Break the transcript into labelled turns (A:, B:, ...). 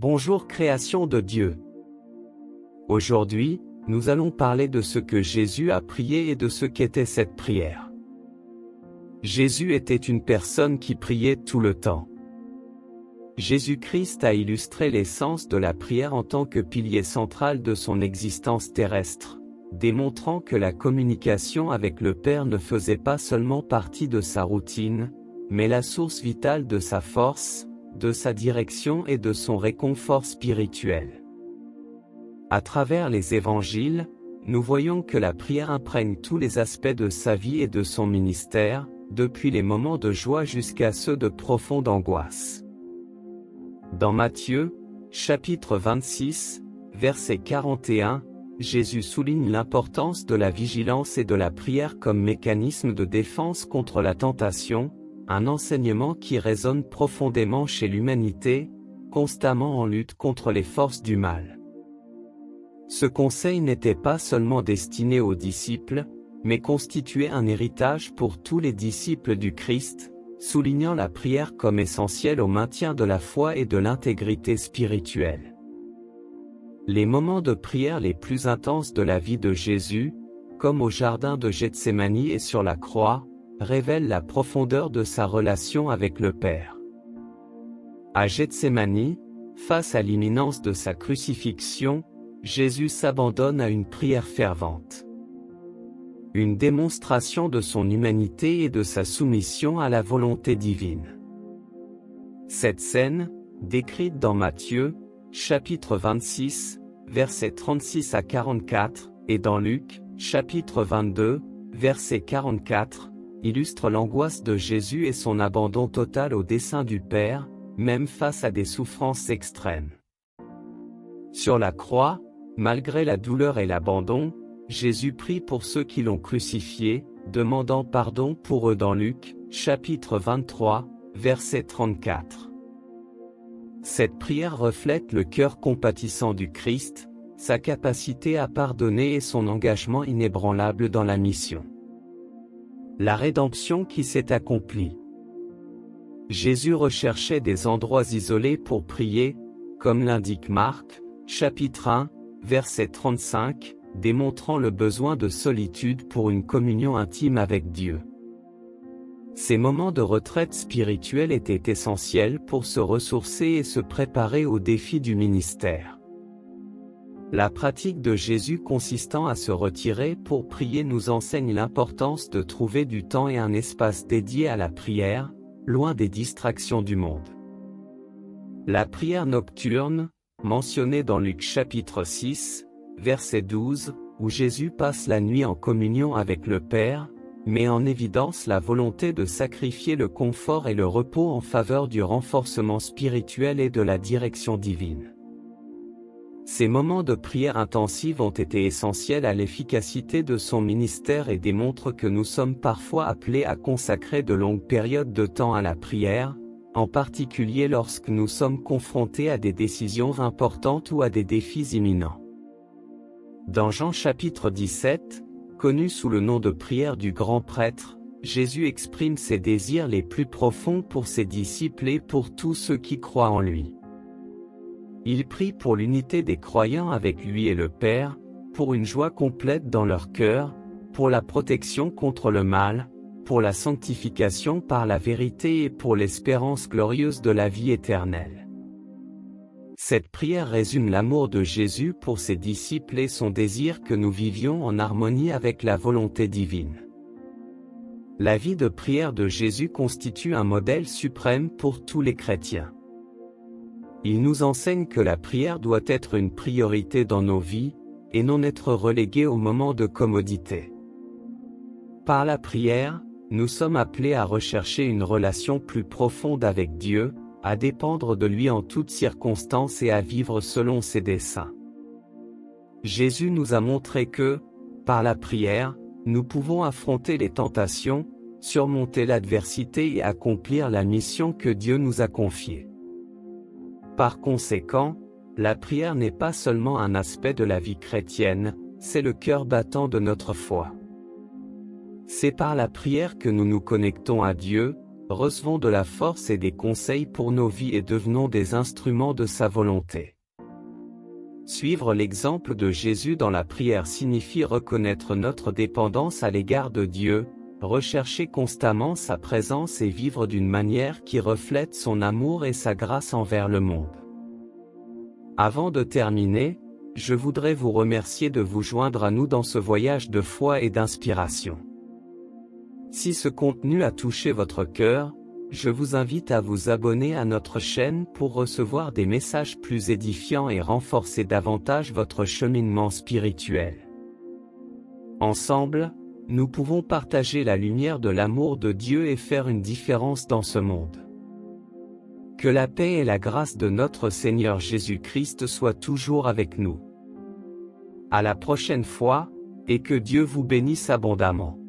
A: Bonjour création de Dieu. Aujourd'hui, nous allons parler de ce que Jésus a prié et de ce qu'était cette prière. Jésus était une personne qui priait tout le temps. Jésus-Christ a illustré l'essence de la prière en tant que pilier central de son existence terrestre, démontrant que la communication avec le Père ne faisait pas seulement partie de sa routine, mais la source vitale de sa force, de sa direction et de son réconfort spirituel. À travers les évangiles, nous voyons que la prière imprègne tous les aspects de sa vie et de son ministère, depuis les moments de joie jusqu'à ceux de profonde angoisse. Dans Matthieu, chapitre 26, verset 41, Jésus souligne l'importance de la vigilance et de la prière comme mécanisme de défense contre la tentation, un enseignement qui résonne profondément chez l'humanité, constamment en lutte contre les forces du mal. Ce conseil n'était pas seulement destiné aux disciples, mais constituait un héritage pour tous les disciples du Christ, soulignant la prière comme essentielle au maintien de la foi et de l'intégrité spirituelle. Les moments de prière les plus intenses de la vie de Jésus, comme au jardin de Gethsémani et sur la croix, révèlent la profondeur de sa relation avec le Père. À Gethsémani, face à l'imminence de sa crucifixion, Jésus s'abandonne à une prière fervente. Une démonstration de son humanité et de sa soumission à la volonté divine. Cette scène, décrite dans Matthieu, chapitre 26, versets 36 à 44, et dans Luc, chapitre 22, verset 44, illustre l'angoisse de Jésus et son abandon total au dessein du Père, même face à des souffrances extrêmes. Sur la croix, malgré la douleur et l'abandon, Jésus prie pour ceux qui l'ont crucifié, demandant pardon pour eux dans Luc, chapitre 23, verset 34. Cette prière reflète le cœur compatissant du Christ, sa capacité à pardonner et son engagement inébranlable dans la mission. La rédemption qui s'est accomplie. Jésus recherchait des endroits isolés pour prier, comme l'indique Marc, chapitre 1, verset 35, démontrant le besoin de solitude pour une communion intime avec Dieu. Ces moments de retraite spirituelle étaient essentiels pour se ressourcer et se préparer aux défis du ministère. La pratique de Jésus consistant à se retirer pour prier nous enseigne l'importance de trouver du temps et un espace dédié à la prière, loin des distractions du monde. La prière nocturne, mentionnée dans Luc chapitre 6, verset 12, où Jésus passe la nuit en communion avec le Père, met en évidence la volonté de sacrifier le confort et le repos en faveur du renforcement spirituel et de la direction divine. Ces moments de prière intensive ont été essentiels à l'efficacité de son ministère et démontrent que nous sommes parfois appelés à consacrer de longues périodes de temps à la prière, en particulier lorsque nous sommes confrontés à des décisions importantes ou à des défis imminents. Dans Jean chapitre 17, connu sous le nom de prière du grand prêtre, Jésus exprime ses désirs les plus profonds pour ses disciples et pour tous ceux qui croient en lui. Il prie pour l'unité des croyants avec lui et le Père, pour une joie complète dans leur cœur, pour la protection contre le mal, pour la sanctification par la vérité et pour l'espérance glorieuse de la vie éternelle. Cette prière résume l'amour de Jésus pour ses disciples et son désir que nous vivions en harmonie avec la volonté divine. La vie de prière de Jésus constitue un modèle suprême pour tous les chrétiens. Il nous enseigne que la prière doit être une priorité dans nos vies, et non être reléguée au moment de commodité. Par la prière, nous sommes appelés à rechercher une relation plus profonde avec Dieu, à dépendre de lui en toutes circonstances et à vivre selon ses desseins. Jésus nous a montré que, par la prière, nous pouvons affronter les tentations, surmonter l'adversité et accomplir la mission que Dieu nous a confiée. Par conséquent, la prière n'est pas seulement un aspect de la vie chrétienne, c'est le cœur battant de notre foi. C'est par la prière que nous nous connectons à Dieu, recevons de la force et des conseils pour nos vies et devenons des instruments de sa volonté. Suivre l'exemple de Jésus dans la prière signifie reconnaître notre dépendance à l'égard de Dieu, rechercher constamment sa présence et vivre d'une manière qui reflète son amour et sa grâce envers le monde. Avant de terminer, je voudrais vous remercier de vous joindre à nous dans ce voyage de foi et d'inspiration. Si ce contenu a touché votre cœur, je vous invite à vous abonner à notre chaîne pour recevoir des messages plus édifiants et renforcer davantage votre cheminement spirituel. Ensemble, nous pouvons partager la lumière de l'amour de Dieu et faire une différence dans ce monde. Que la paix et la grâce de notre Seigneur Jésus-Christ soient toujours avec nous. À la prochaine fois, et que Dieu vous bénisse abondamment.